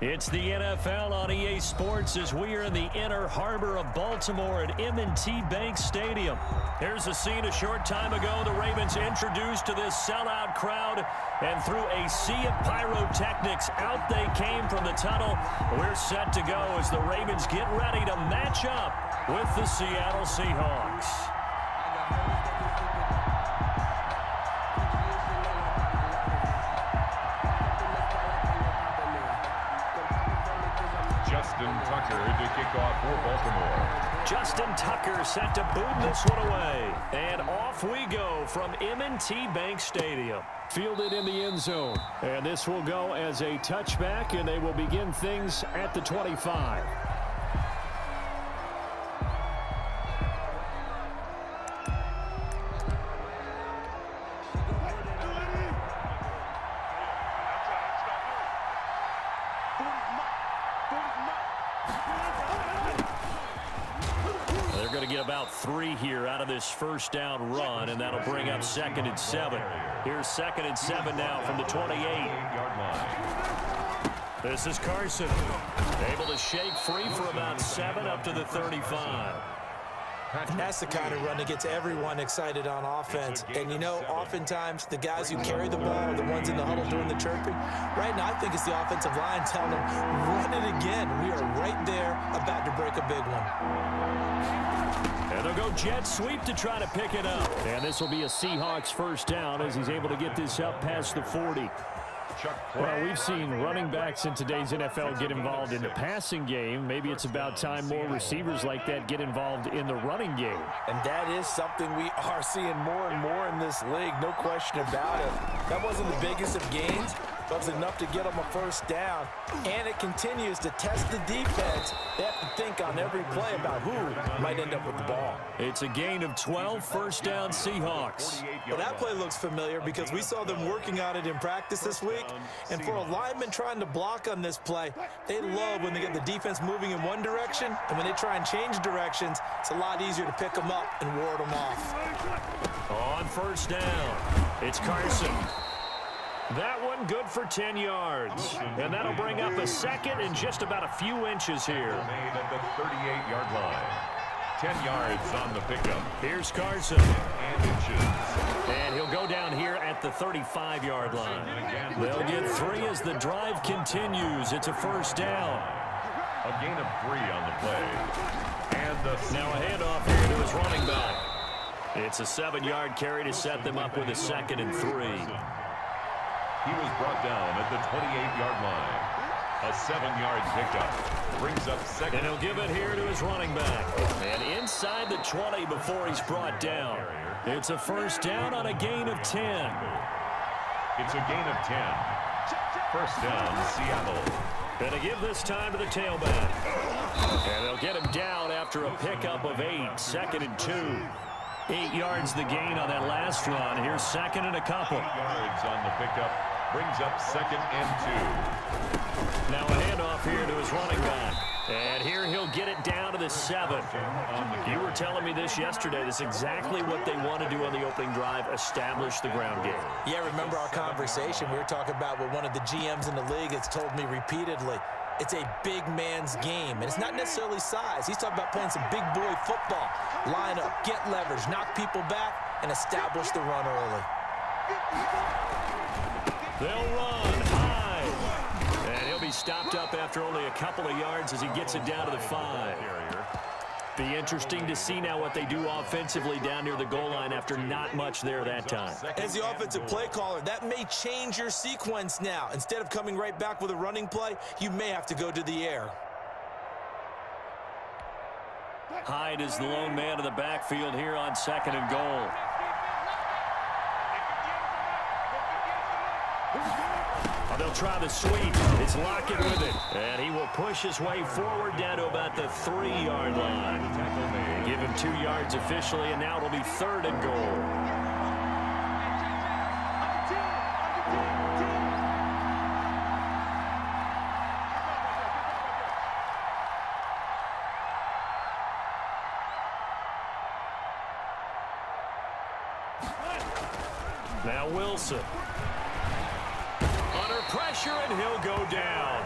It's the NFL on EA Sports as we are in the inner harbor of Baltimore at M&T Bank Stadium. Here's a scene a short time ago. The Ravens introduced to this sellout crowd, and through a sea of pyrotechnics, out they came from the tunnel. We're set to go as the Ravens get ready to match up with the Seattle Seahawks. Justin Tucker to kick off for Baltimore. Justin Tucker set to boom this one away. And off we go from M&T Bank Stadium. Fielded in the end zone. And this will go as a touchback, and they will begin things at the 25. About 3 here out of this first down run, and that'll bring up 2nd and 7. Here's 2nd and 7 now from the 28-yard line. This is Carson, able to shake free for about 7 up to the 35. And that's the kind of run that gets everyone excited on offense. And, you know, oftentimes the guys who carry the ball are the ones in the huddle doing the chirping. Right now, I think it's the offensive line telling them, run it again. We are right there about to break a big one. And they'll go jet sweep to try to pick it up. And this will be a Seahawks first down as he's able to get this up past the 40. Well, we've seen running backs in today's NFL get involved in the passing game. Maybe it's about time more receivers like that get involved in the running game. And that is something we are seeing more and more in this league, no question about it. That wasn't the biggest of gains, but it was enough to get them a first down. And it continues to test the defense. They have to think on every play about who might end up with the ball. It's a gain of 12, first down Seahawks. Well, that play looks familiar because we saw them working on it in practice this week. And for a lineman trying to block on this play, they love when they get the defense moving in one direction, and when they try and change directions, it's a lot easier to pick them up and ward them off. On first down, it's Carson. That one good for 10 yards. And that'll bring up a 2nd and just about a few inches here. Made at the 38-yard line. 10 yards on the pickup. Here's Carson. And inches. And he'll go down here at the 35-yard line. They'll get 3 as the drive continues. It's a first down. A gain of 3 on the play. And now a handoff here to his running back. It's a 7-yard carry to set them up with a 2nd and 3. He was brought down at the 28-yard line. A 7-yard pickup brings up 2nd. And he'll give it here to his running back. And inside the 20 before he's brought down. It's a first down on a gain of 10. It's a gain of 10. First down, Seattle. And to give this time to the tailback. And they'll get him down after a pickup of 8. 2nd and 2. 8 yards the gain on that last run. Here's 2nd and a couple. 8 yards on the pickup. Brings up 2nd and 2. Now a handoff here to his running back. And here he'll get it down to the 7. You were telling me this yesterday. This is exactly what they want to do on the opening drive, establish the ground game. Yeah, remember our conversation. We were talking about what one of the GMs in the league has told me repeatedly. It's a big man's game, and it's not necessarily size. He's talking about playing some big boy football. Line up, get leverage, knock people back, and establish the run early. They'll run high. And he'll be stopped up after only a couple of yards as he gets it down to the 5. Be interesting to see now what they do offensively down near the goal line after not much there that time. As the offensive play caller, that may change your sequence now. Instead of coming right back with a running play, you may have to go to the air. Hyde is the lone man in the backfield here on 2nd and goal. They'll try the sweep. It's Lockett with it. And he will push his way forward down to about the 3-yard line. Give him 2 yards officially, and now it'll be 3rd and goal. Now Wilson. Under pressure, and he'll go down.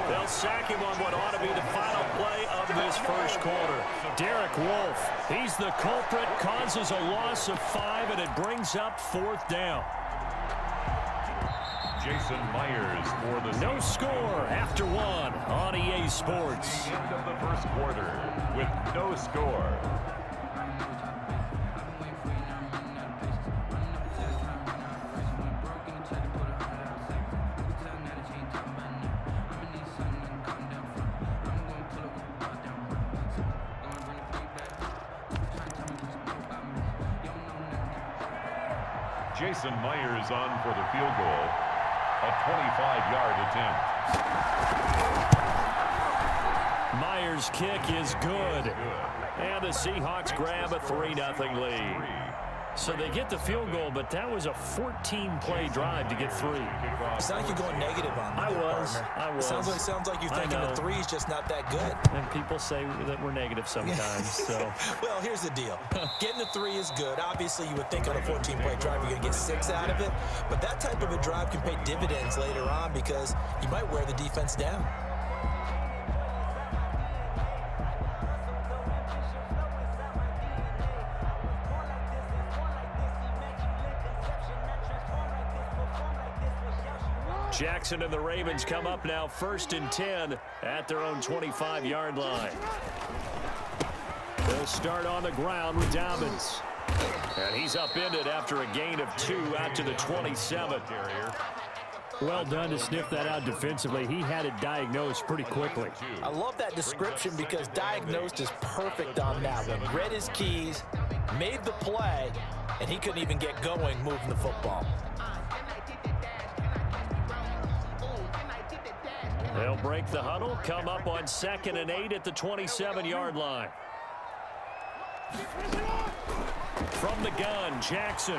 They'll sack him on what ought to be the final play of this first quarter. Derek Wolfe, he's the culprit, causes a loss of 5, and it brings up 4th down. Jason Myers for the no score after 1 on EA Sports. The end of the first quarter with no score. Jason Myers on for the field goal. A 25-yard attempt. Myers' kick is good. And the Seahawks grab a 3-0 lead. So they get the field goal, but that was a 14-play drive to get 3. It's not like you're going negative on I me, was. It sounds like you're thinking the 3 is just not that good. And people say that we're negative sometimes. So. Well, here's the deal. Getting the 3 is good. Obviously, you would think on a 14-play drive you're going to get 6 out of it. But that type of a drive can pay dividends later on because you might wear the defense down. Jackson and the Ravens come up now 1st and 10 at their own 25-yard line. They'll start on the ground with Dobbins. And he's upended after a gain of 2 out to the 27. Well done to sniff that out defensively. He had it diagnosed pretty quickly. I love that description because diagnosed is perfect on that one. Read his keys, made the play, and he couldn't even get going moving the football. They'll break the huddle, come up on 2nd and 8 at the 27-yard line. From the gun, Jackson.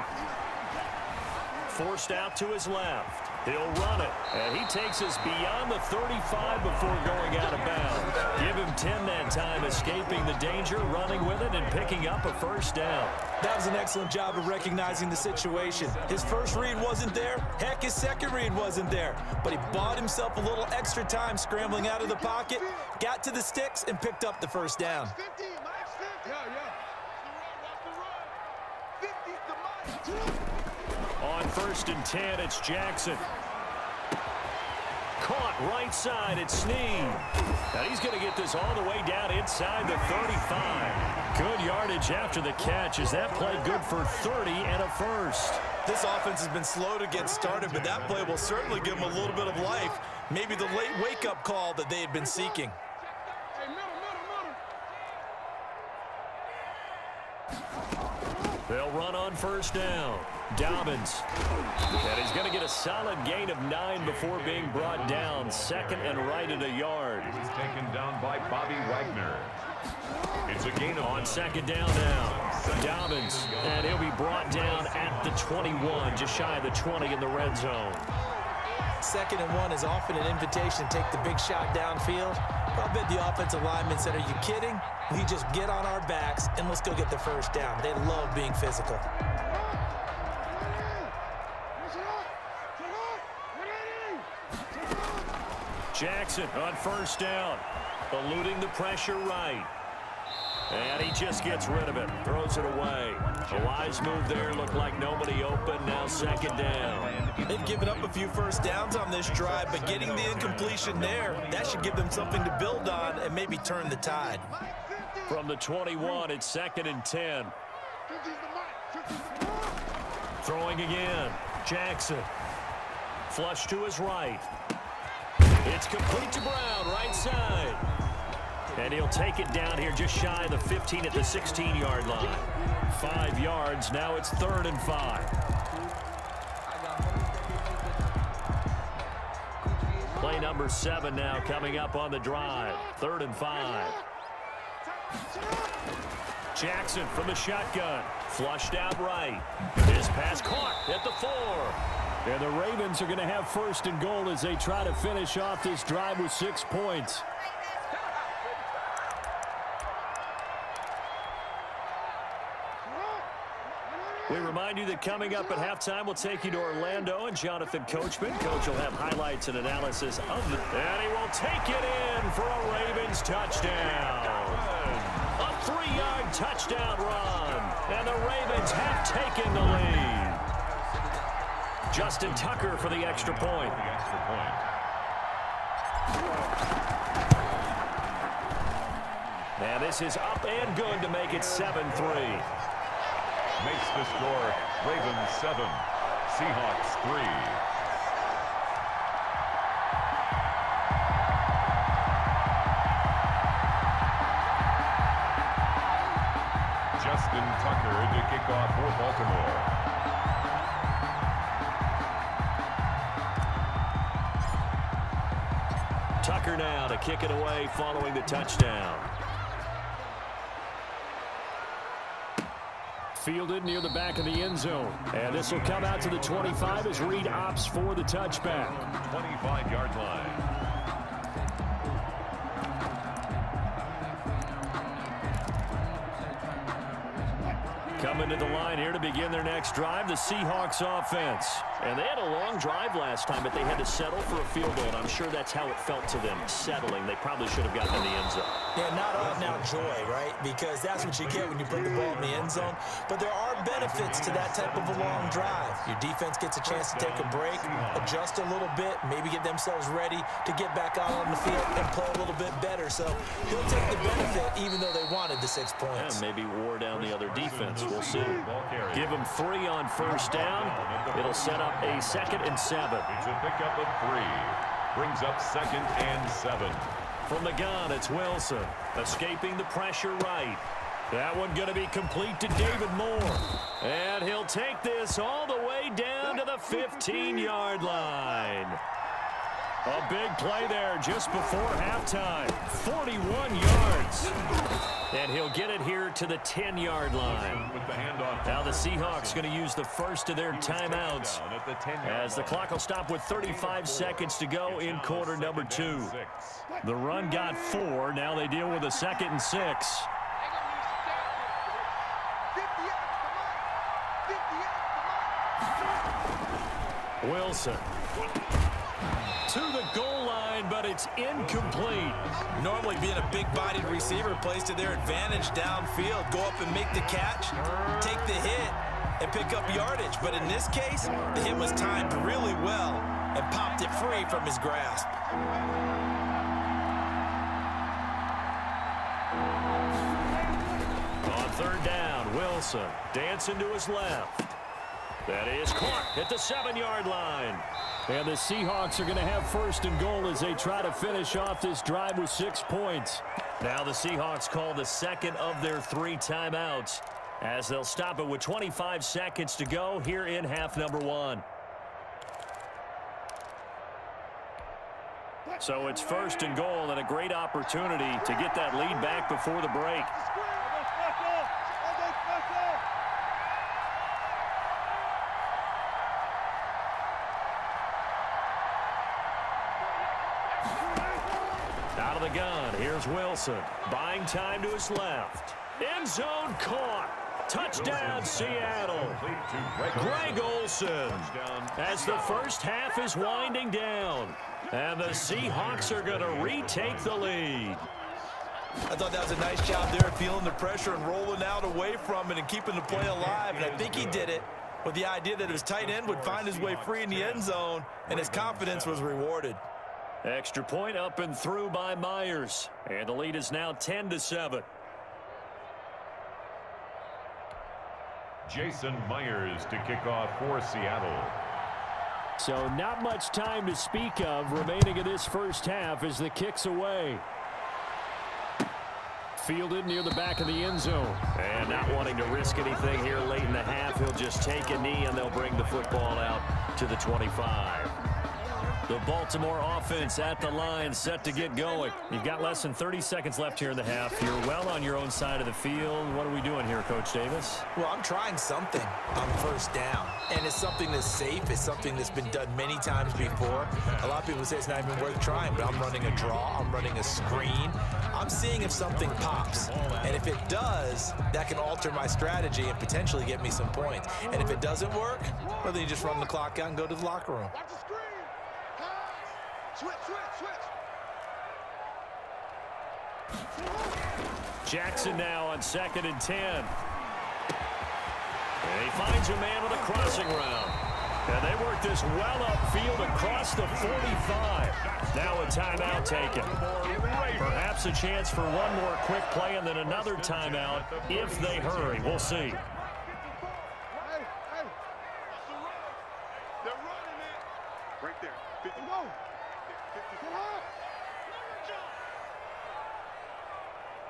Forced out to his left. He'll run it, and he takes us beyond the 35 before going out of bounds. Give him 10 that time, escaping the danger, running with it, and picking up a 1st down. That was an excellent job of recognizing the situation. His first read wasn't there. Heck, his second read wasn't there. But he bought himself a little extra time scrambling out of the pocket, got to the sticks, and picked up the 1st down. On 1st and 10, it's Jackson. Caught right side, it's Snead. Now he's going to get this all the way down inside the 35. Good yardage after the catch. Is that play good for 30 and a 1st? This offense has been slow to get started, but that play will certainly give them a little bit of life. Maybe the late wake-up call that they had been seeking. They'll run on 1st down. Dobbins. And he's going to get a solid gain of 9 before being brought down. 2nd and right at a yard. He was taken down by Bobby Wagner. It's a gain of on 2nd down now. Dobbins. And he'll be brought down at the 21, just shy of the 20 in the red zone. 2nd and 1 is often an invitation to take the big shot downfield. I bet the offensive lineman said, are you kidding? We just get on our backs and let's go get the 1st down. They love being physical. Jackson on 1st down, eluding the pressure right. And he just gets rid of it, throws it away. A wise move there, looked like nobody open, now 2nd down. They've given up a few 1st downs on this drive, but getting the incompletion there, that should give them something to build on and maybe turn the tide. From the 21, it's 2nd and 10. Throwing again, Jackson. Flush to his right. It's complete to Brown, right side. And he'll take it down here just shy of the 15 at the 16-yard line. 5 yards, now it's 3rd and 5. Play number 7 now coming up on the drive. 3rd and 5. Jackson from the shotgun. Flushed out right. His pass caught at the 4. And the Ravens are going to have 1st and goal as they try to finish off this drive with 6 points. We remind you that coming up at halftime, we'll take you to Orlando and Jonathan Coachman. Coach will have highlights and analysis of it. And he will take it in for a Ravens touchdown. A 3-yard touchdown run. And the Ravens have taken the lead. Justin Tucker for the extra point. And this is up and good to make it 7-3. Makes the score Ravens 7, Seahawks 3. Justin Tucker to kick off for Baltimore. Tucker now to kick it away following the touchdown. Fielded near the back of the end zone. And this will come out to the 25 as Reed opts for the touchback. 25-yard line. Coming to the line here to begin their next drive, the Seahawks offense. And they had a long drive last time, but they had to settle for a field goal, and I'm sure that's how it felt to them, settling. They probably should have gotten in the end zone. Yeah, not out-and-out joy, right? Because that's what you get when you put the ball in the end zone. But there are benefits to that type of a long drive. Your defense gets a chance to take a break, adjust a little bit, maybe get themselves ready to get back out on the field and play a little bit better. So he'll take the benefit even though they wanted the 6 points. Yeah, maybe wore down the other defense. We'll see. Give him 3 on first down. It'll set up a 2nd and 7. It's a pickup of 3. Brings up 2nd and 7. From the gun, it's Wilson. Escaping the pressure right. That one going to be complete to David Moore. And he'll take this all the way down to the 15-yard line. A big play there just before halftime. 41 yards. And he'll get it here to the 10-yard line. Now the Seahawks going to use the first of their timeouts as the clock will stop with 35 seconds to go in quarter number 2. The run got 4. Now they deal with a 2nd and 6. Wilson to the goal line, but it's incomplete. Normally being a big-bodied receiver plays to their advantage downfield. Go up and make the catch, take the hit, and pick up yardage. But in this case, the hit was timed really well and popped it free from his grasp. On 3rd down, Wilson dancing to his left. That is caught at the 7-yard line. And the Seahawks are going to have 1st and goal as they try to finish off this drive with 6 points. Now the Seahawks call the 2nd of their 3 timeouts as they'll stop it with 25 seconds to go here in half number 1. So it's 1st and goal and a great opportunity to get that lead back before the break. Out of the gun, here's Wilson. Buying time to his left. End zone caught. Touchdown, Seattle. Greg Olsen as the first half is winding down. And the Seahawks are going to retake the lead. I thought that was a nice job there, feeling the pressure and rolling out away from it and keeping the play alive. And I think he did it with the idea that his tight end would find his way free in the end zone, and his confidence was rewarded. Extra point up and through by Myers. And the lead is now 10-7. Jason Myers to kick off for Seattle. So not much time to speak of remaining in this first half as the kick's away. Fielded near the back of the end zone. And not wanting to risk anything here late in the half, he'll just take a knee and they'll bring the football out to the 25. The Baltimore offense at the line, set to get going. You've got less than 30 seconds left here in the half. You're well on your own side of the field. What are we doing here, Coach Davis? Well, I'm trying something on first down, and it's something that's safe. It's something that's been done many times before. A lot of people say it's not even worth trying, but I'm running a draw. I'm running a screen. I'm seeing if something pops, and if it does, that can alter my strategy and potentially get me some points. And if it doesn't work, well, then you just run the clock out and go to the locker room. Switch. Jackson now on 2nd and 10. And he finds a man on the crossing route. And they work this well upfield across the 45. Now a timeout taken. Perhaps a chance for one more quick play and then another timeout if they hurry. We'll see. Right there. 50. Go. 50. Come on.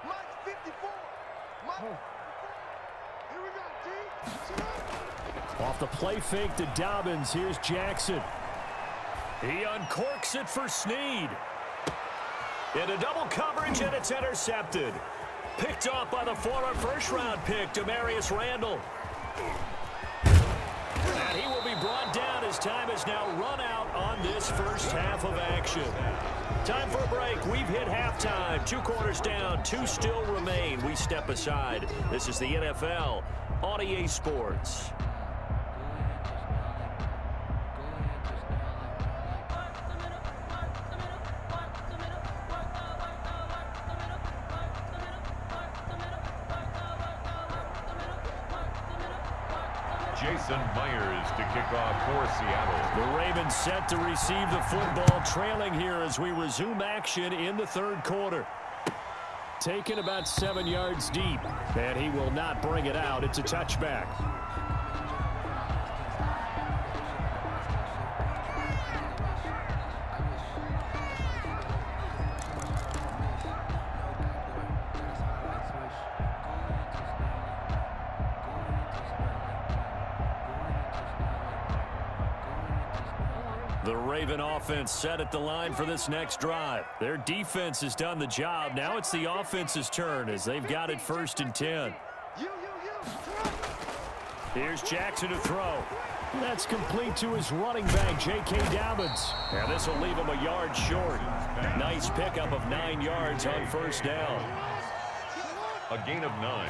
Mike 54. Mike. Here we go, team. Sit up. Off the play fake to Dobbins. Here's Jackson. He uncorks it for Snead. Into double coverage, and it's intercepted. Picked off by the former first-round pick, Demarius Randall. And he will be brought down as time has now run out on this first half of action. Time for a break. We've hit halftime. 2 quarters down, 2 still remain. We step aside. This is the NFL on EA Sports. Jason Myers to kick off for Seattle. The Ravens set to receive the football, trailing here as we resume action in the 3rd quarter. Taken about 7 yards deep, and he will not bring it out. It's a touchback. The Raven offense set at the line for this next drive. Their defense has done the job. Now it's the offense's turn as they've got it 1st and 10. Here's Jackson to throw. That's complete to his running back, J.K. Dobbins. And this will leave him a yard short. Nice pickup of 9 yards on first down. A gain of 9.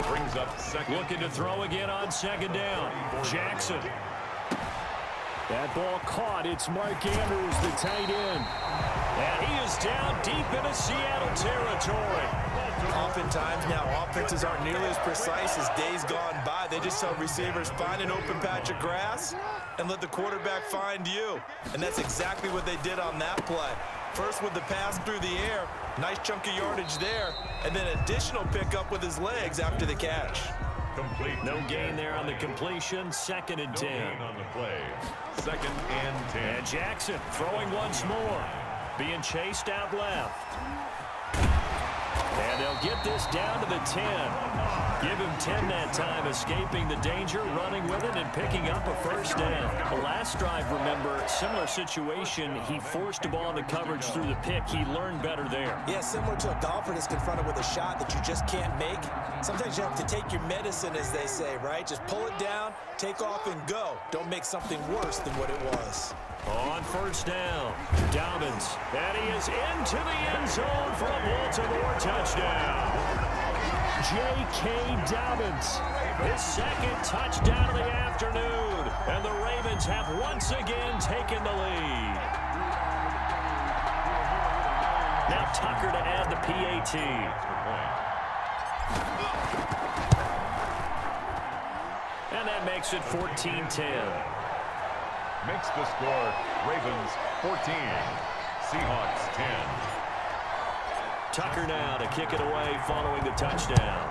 Brings up 2nd. Looking to throw again on 2nd down. Jackson. That ball caught. It's Mark Andrews, the tight end. And he is down deep into Seattle territory. Oftentimes now, offenses aren't nearly as precise as days gone by. They just tell receivers, find an open patch of grass and let the quarterback find you. And that's exactly what they did on that play. First with the pass through the air, nice chunk of yardage there, and then additional pickup with his legs after the catch. Complete. No gain there on the completion. 2nd and 10. No gain on the play. 2nd and 10. And Jackson throwing once more. Being chased out left. And they'll get this down to the 10. Give him 10 that time, escaping the danger, running with it, and picking up a first down. The last drive, remember, similar situation. He forced the ball into coverage through the pick. He learned better there. Yeah, similar to a golfer that's confronted with a shot that you just can't make. Sometimes you have to take your medicine, as they say, right? Just pull it down, take off, and go. Don't make something worse than what it was. On first down, Dobbins. And he is into the end zone for a Baltimore touchdown. J.K. Dobbins, his 2nd touchdown of the afternoon. And the Ravens have once again taken the lead. Now Tucker to add the PAT. And that makes it 14-10. Makes the score Ravens 14, Seahawks 10. Tucker now to kick it away following the touchdown.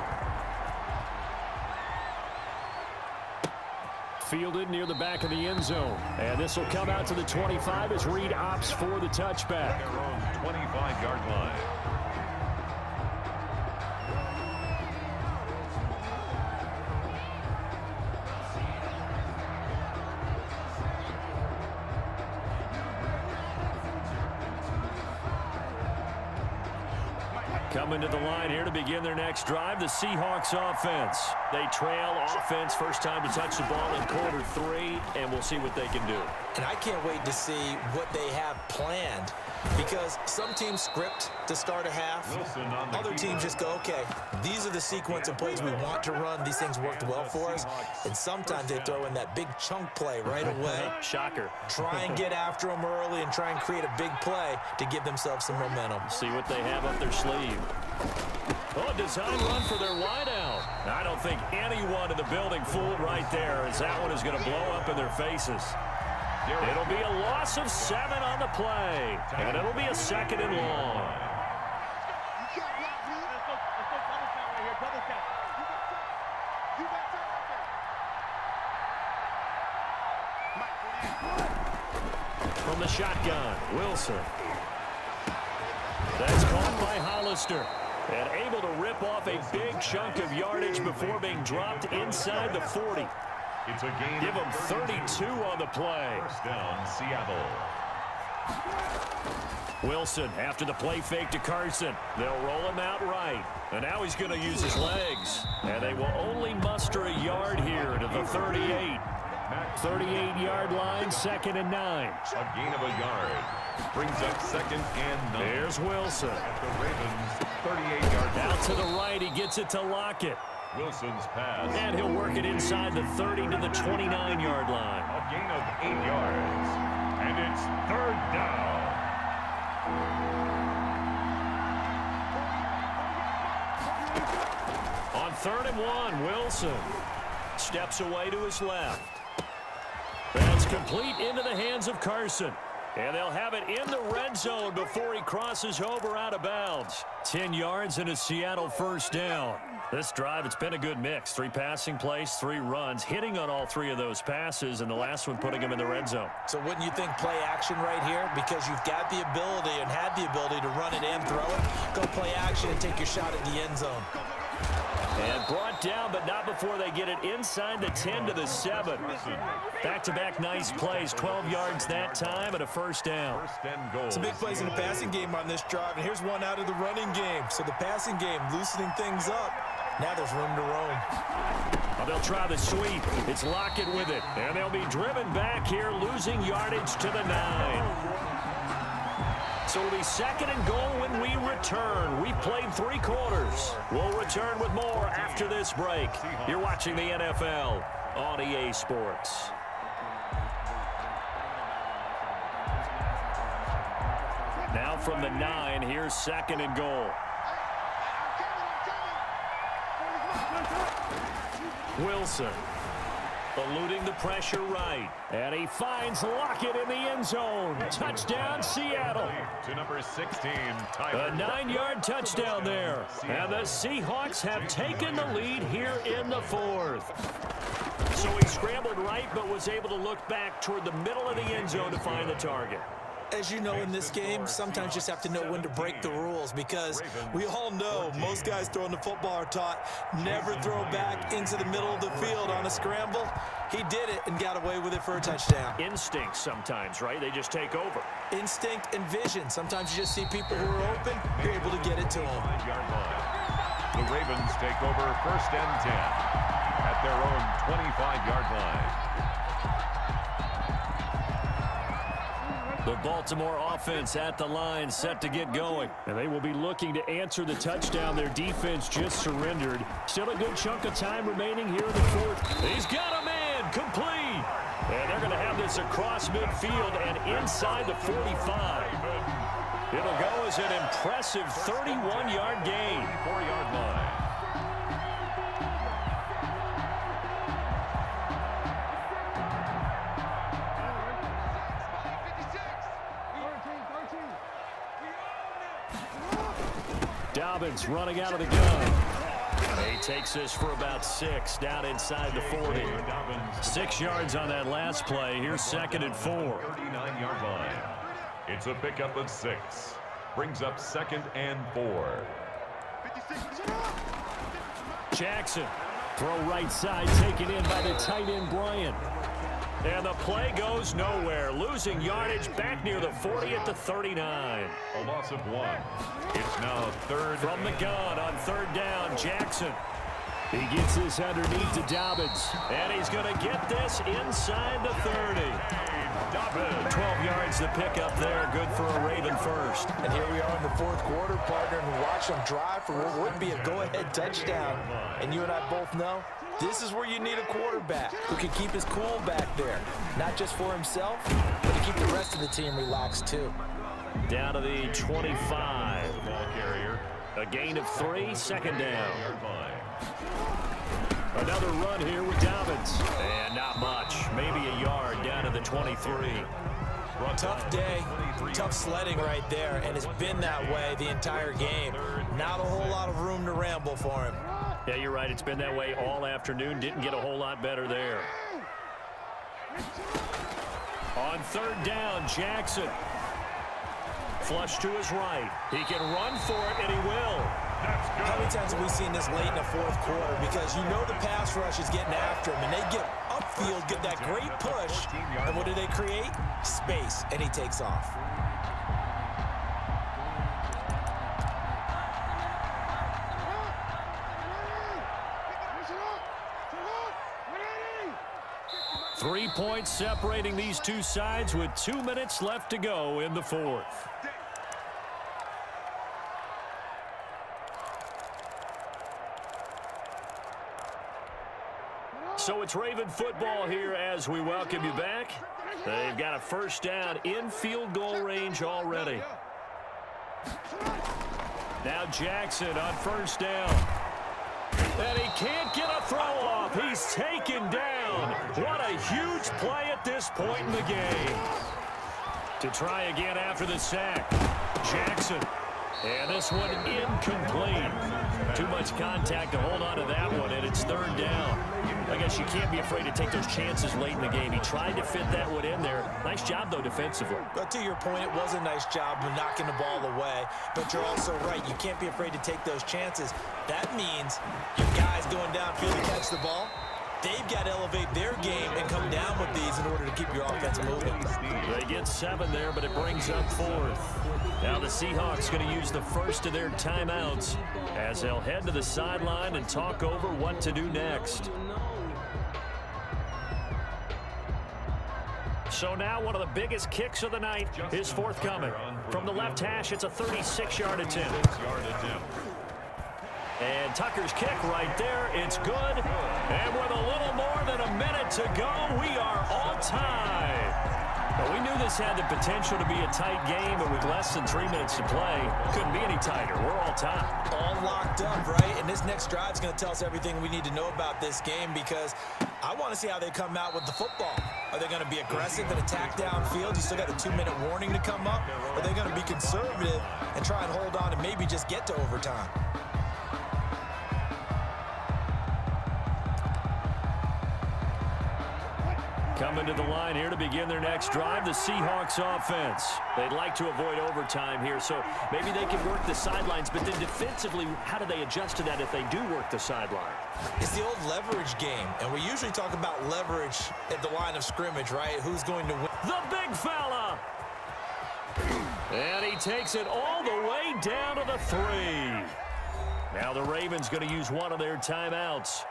Fielded near the back of the end zone. And this will come out to the 25 as Reed opts for the touchback. Their own 25-yard line. Coming to the line here to begin their next drive, the Seahawks offense. They trail offense, first time to touch the ball in quarter 3, and we'll see what they can do. And I can't wait to see what they have planned, because some teams script to start a half. Other teams just go, okay, these are the sequence of plays we want to run. These things worked well for us. And sometimes they throw in that big chunk play right away. Shocker. Try and get after them early and try and create a big play to give themselves some momentum. See what they have up their sleeve. Oh, design run for their wideout. I don't think anyone in the building fooled right there, as that one is going to blow up in their faces. It'll be a loss of 7 on the play, and it'll be a 2nd and long. From the shotgun, Wilson. That's caught by Hollister. And able to rip off a big chunk of yardage before being dropped inside the 40. It's a gain. Give them 32 on the play. First down, Seattle. Wilson after the play fake to Carson. They'll roll him out right. And now he's going to use his legs. And they will only muster a yard here to the 38. 38-yard line, 2nd and 9. A gain of a yard. Brings up 2nd and 9. There's Wilson. At the Ravens, 38-yard line. Out to the right, he gets it to Lockett. Wilson's pass. And he'll work it inside the 30 to the 29-yard line. A gain of 8 yards. And it's 3rd down. On 3rd and 1, Wilson steps away to his left. That's complete into the hands of Carson. And they'll have it in the red zone before he crosses over out of bounds. 10 yards and a Seattle first down. This drive, it's been a good mix. 3 passing plays, 3 runs, hitting on all 3 of those passes, and the last one putting him in the red zone. So wouldn't you think play action right here? Because you've got the ability and had the ability to run it and throw it. Go play action and take your shot at the end zone. And brought down, but not before they get it inside the 10 to the 7. Back-to-back nice plays, 12 yards that time, and a first down. Some big plays in the passing game on this drive, and here's one out of the running game. So the passing game loosening things up. Now there's room to roam. Well, they'll try the sweep. It's Lockett with it, and they'll be driven back here, losing yardage to the 9. So it'll be 2nd and goal when we return. We've played 3 quarters. We'll return with more after this break. You're watching the NFL on EA Sports. Now from the 9, here's 2nd and goal. Wilson eluding the pressure right. And he finds Lockett in the end zone. Touchdown, Seattle. To number 16, A 9-yard touchdown there. And the Seahawks have taken the lead here in the 4th. So he scrambled right, but was able to look back toward the middle of the end zone to find the target. As you know, in this game, sometimes you just have to know when to break the rules, because we all know most guys throwing the football are taught never throw back into the middle of the field on a scramble. He did it and got away with it for a touchdown. Instinct sometimes, right? They just take over. Instinct and vision. Sometimes you just see people who are open, you're able to get it to them. The Ravens take over 1st and 10 at their own 25-yard line. The Baltimore offense at the line, set to get going. And they will be looking to answer the touchdown their defense just surrendered. Still a good chunk of time remaining here in the 4th. He's got a man, complete. And they're going to have this across midfield and inside the 45. It'll go as an impressive 31-yard gain. 4-yard line. Dobbins running out of the gun. He takes this for about 6 down inside the 40. 6 yards on that last play. Here's 2nd and 4. 39-yard line. It's a pickup of 6. Brings up 2nd and 4. Jackson. Throw right side taken in by the tight end Bryant. And the play goes nowhere. Losing yardage back near the 40 at the 39. A loss of 1. It's now third. From the gun on third down, Jackson. He gets this underneath to Dobbins. And he's going to get this inside the 30. 12 yards to pick up there. Good for a Raven first. And here we are in the fourth quarter, partner, and watch them drive for what would be a go-ahead touchdown. And you and I both know this is where you need a quarterback who can keep his cool back there. Not just for himself, but to keep the rest of the team relaxed too. Down to the 25. Ball carrier. A gain of 3, second down. Another run here with Dobbins. And not much. Maybe a yard down to the 23. Tough day, tough sledding right there, and it's been that way the entire game. Not a whole lot of room to ramble for him. Yeah, you're right. It's been that way all afternoon. Didn't get a whole lot better there. On third down, Jackson. Flush to his right. He can run for it, and he will. How many times have we seen this late in the fourth quarter? Because you know the pass rush is getting after him, and they get upfield, get that great push, and what do they create? Space, and he takes off. Three points separating these two sides with 2 minutes left to go in the fourth. So it's Raven football here as we welcome you back. They've got a first down in field goal range already. Now Jackson on first down. And he can't get a throw off. He's taken down. What a huge play at this point in the game. To try again after the sack. Jackson. And this one incomplete. Too much contact to hold on to that one, and it's third down. I guess you can't be afraid to take those chances late in the game. He tried to fit that one in there. Nice job, though, defensively. But to your point, it was a nice job of knocking the ball away. But you're also right. You can't be afraid to take those chances. That means your guys going downfield to catch the ball, they've got to elevate their game and come down with these in order to keep your offense moving. They get 7 there, but it brings up 4th. Now the Seahawks going to use the first of their timeouts as they'll head to the sideline and talk over what to do next. So now one of the biggest kicks of the night is forthcoming. From the left hash, it's a 36-yard attempt. And Tucker's kick right there. It's good. And with a little more than a minute to go, we are all tied. Well, we knew this had the potential to be a tight game, but with less than 3 minutes to play, couldn't be any tighter. We're all tied. All locked up, right? And this next drive is going to tell us everything we need to know about this game because I want to see how they come out with the football. Are they going to be aggressive and attack downfield? You still got a 2-minute warning to come up? Or are they going to be conservative and try and hold on and maybe just get to overtime? Coming to the line here to begin their next drive, the Seahawks offense. They'd like to avoid overtime here, so maybe they can work the sidelines, but then defensively, how do they adjust to that if they do work the sideline? It's the old leverage game, and we usually talk about leverage at the line of scrimmage, right? Who's going to win? The big fella! And he takes it all the way down to the 3. Now the Ravens going to use one of their timeouts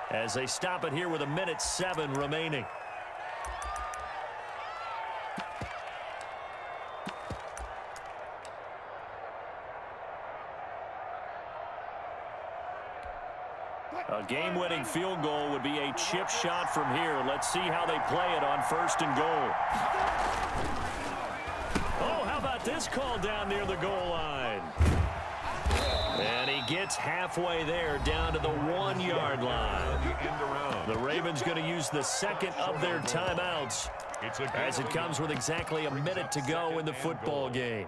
as they stop it here with 1:07 remaining. A game-winning field goal would be a chip shot from here. Let's see how they play it on first and goal. Oh, how about this call down near the goal line? And he gets halfway there down to the 1-yard line. The Ravens going to use the second of their timeouts as it comes with exactly a minute to go in the football game.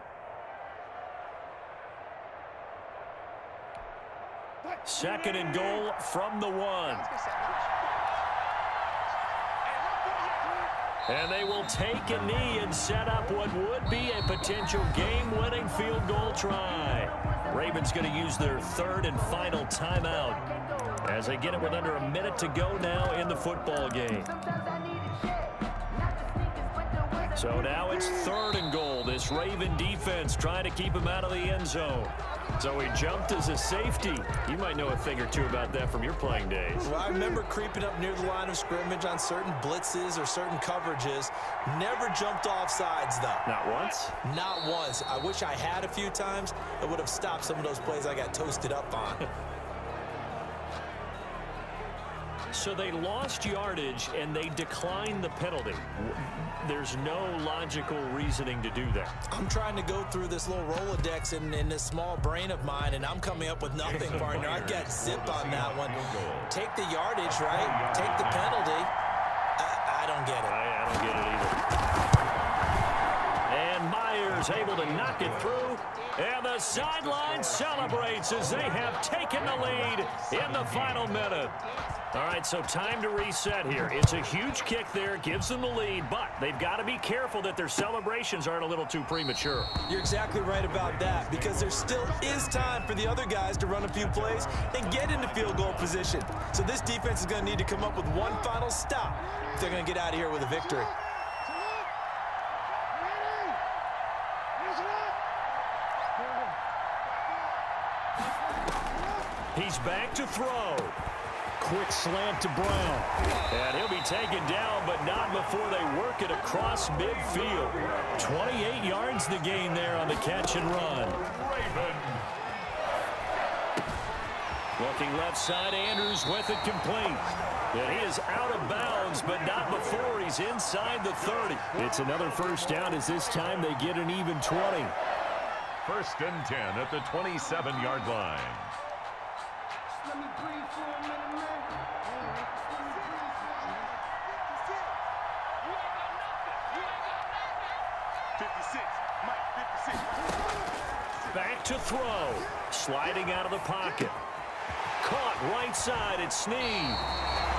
Second and goal from the 1. And they will take a knee and set up what would be a potential game-winning field goal try. Ravens going to use their third and final timeout as they get it with under a minute to go now in the football game. So now it's 3rd and goal. This Raven defense trying to keep him out of the end zone. So he jumped as a safety. You might know a thing or two about that from your playing days. Well, I remember creeping up near the line of scrimmage on certain blitzes or certain coverages. Never jumped off sides, though. Not once? Not once. I wish I had a few times. It would have stopped some of those plays I got toasted up on. So they lost yardage, and they declined the penalty. There's no logical reasoning to do that. I'm trying to go through this little Rolodex in this small brain of mine, and I'm coming up with nothing, partner. I got zip on that one. Take the yardage, right? Take the penalty. I don't get it. I don't get it either. And Myers able to knock it through. And the sideline celebrates as they have taken the lead in the final minute. All right, so time to reset here. It's a huge kick there, gives them the lead, but they've got to be careful that their celebrations aren't a little too premature. You're exactly right about that, because there still is time for the other guys to run a few plays and get into field goal position. So this defense is going to need to come up with one final stop if they're going to get out of here with a victory. He's back to throw. Quick slant to Brown. And he'll be taken down, but not before they work it across midfield. 28 yards the gain there on the catch and run. Looking left side, Andrews with it complete. And he is out of bounds, but not before he's inside the 30. It's another first down as this time they get an even 20. 1st and 10 at the 27-yard line. Let me breathe for a minute, man. 56, Mike, 56. Back to throw. Sliding out of the pocket. Caught right side at Snead.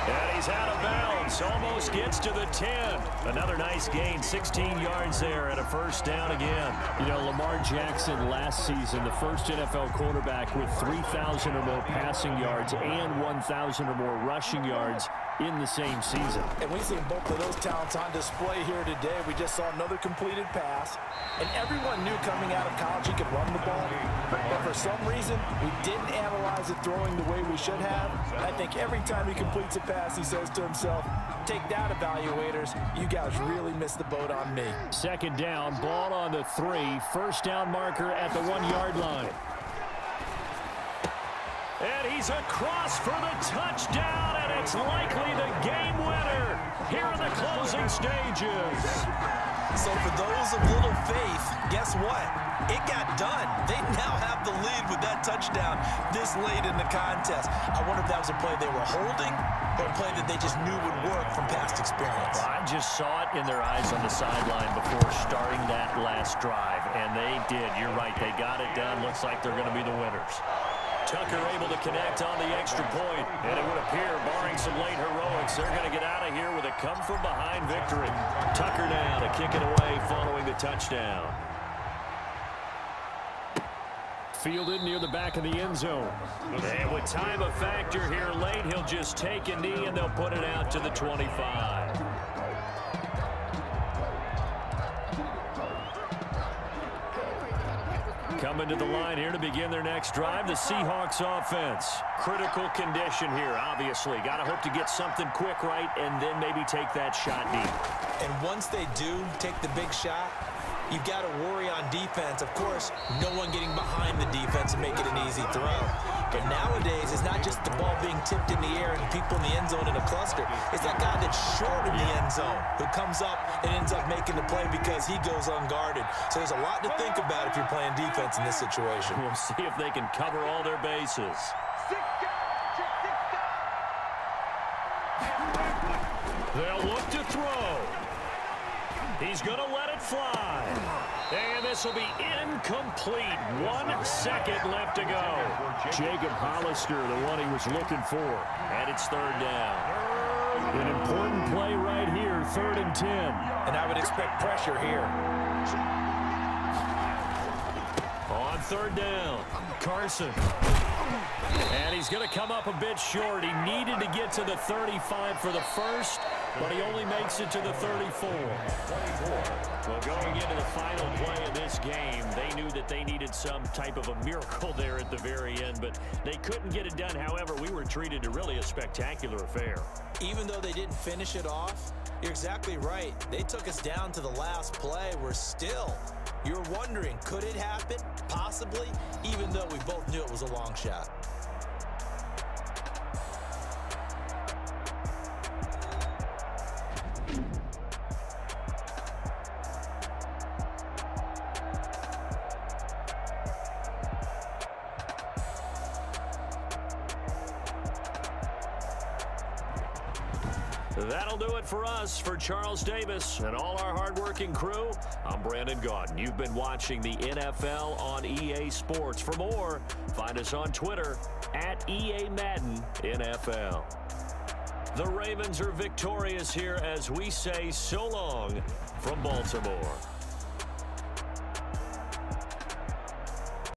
And he's out of bounds. Almost gets to the 10. Another nice gain. 16 yards there and a first down again. You know, Lamar Jackson last season, the first NFL quarterback with 3,000 or more passing yards and 1,000 or more rushing yards in the same season. And we've seen both of those talents on display here today. We just saw another completed pass. And everyone knew coming out of college he could run the ball. But for some reason, we didn't analyze it throwing the way we should have. I think every time he completes a pass, he says to himself, take that, evaluators. You guys really missed the boat on me. 2nd down, ball on the 3. First down marker at the 1-yard line. And he's across for the touchdown, and it's likely the game winner here in the closing stages. So for those of little faith, guess what? It got done. They now have the lead with that touchdown this late in the contest. I wonder if that was a play they were holding or a play that they just knew would work from past experience. Well, I just saw it in their eyes on the sideline before starting that last drive, and they did. You're right. They got it done. Looks like they're going to be the winners. Tucker able to connect on the extra point, and it would appear, barring some late heroics, they're going to get out of here with a come-from-behind victory. Tucker now to kick it away following the touchdown. Fielded near the back of the end zone. And with time a factor here late, he'll just take a knee, and they'll put it out to the 25. Coming to the line here to begin their next drive, the Seahawks offense. Critical condition here, obviously. Got to hope to get something quick right and then maybe take that shot deep. And once they do take the big shot, you've got to worry on defense. Of course, no one getting behind the defense and make it an easy throw. But nowadays, it's not just the ball being tipped in the air and people in the end zone in a cluster. It's that guy that's short of the end zone who comes up and ends up making the play because he goes unguarded. So there's a lot to think about if you're playing defense in this situation. We'll see if they can cover all their bases. They'll look to throw. He's going to let it fly. And this will be incomplete. 1 second left to go. Jacob Hollister, the one he was looking for. And it's 3rd down. An important play right here, 3rd and 10. And I would expect pressure here. On 3rd down, Carson. And he's going to come up a bit short. He needed to get to the 35 for the first. but he only makes it to the 34. Well, going into the final play of this game, they knew that they needed some type of a miracle there at the very end, but they couldn't get it done. However, we were treated to really a spectacular affair. Even though they didn't finish it off, you're exactly right. They took us down to the last play. You're wondering, could it happen? Possibly, even though we both knew it was a long shot. That'll do it for us. For Charles Davis and all our hardworking crew, I'm Brandon Gaudin. You've been watching the NFL on EA Sports. For more, find us on Twitter at EA Madden NFL. The Ravens are victorious here as we say so long from Baltimore.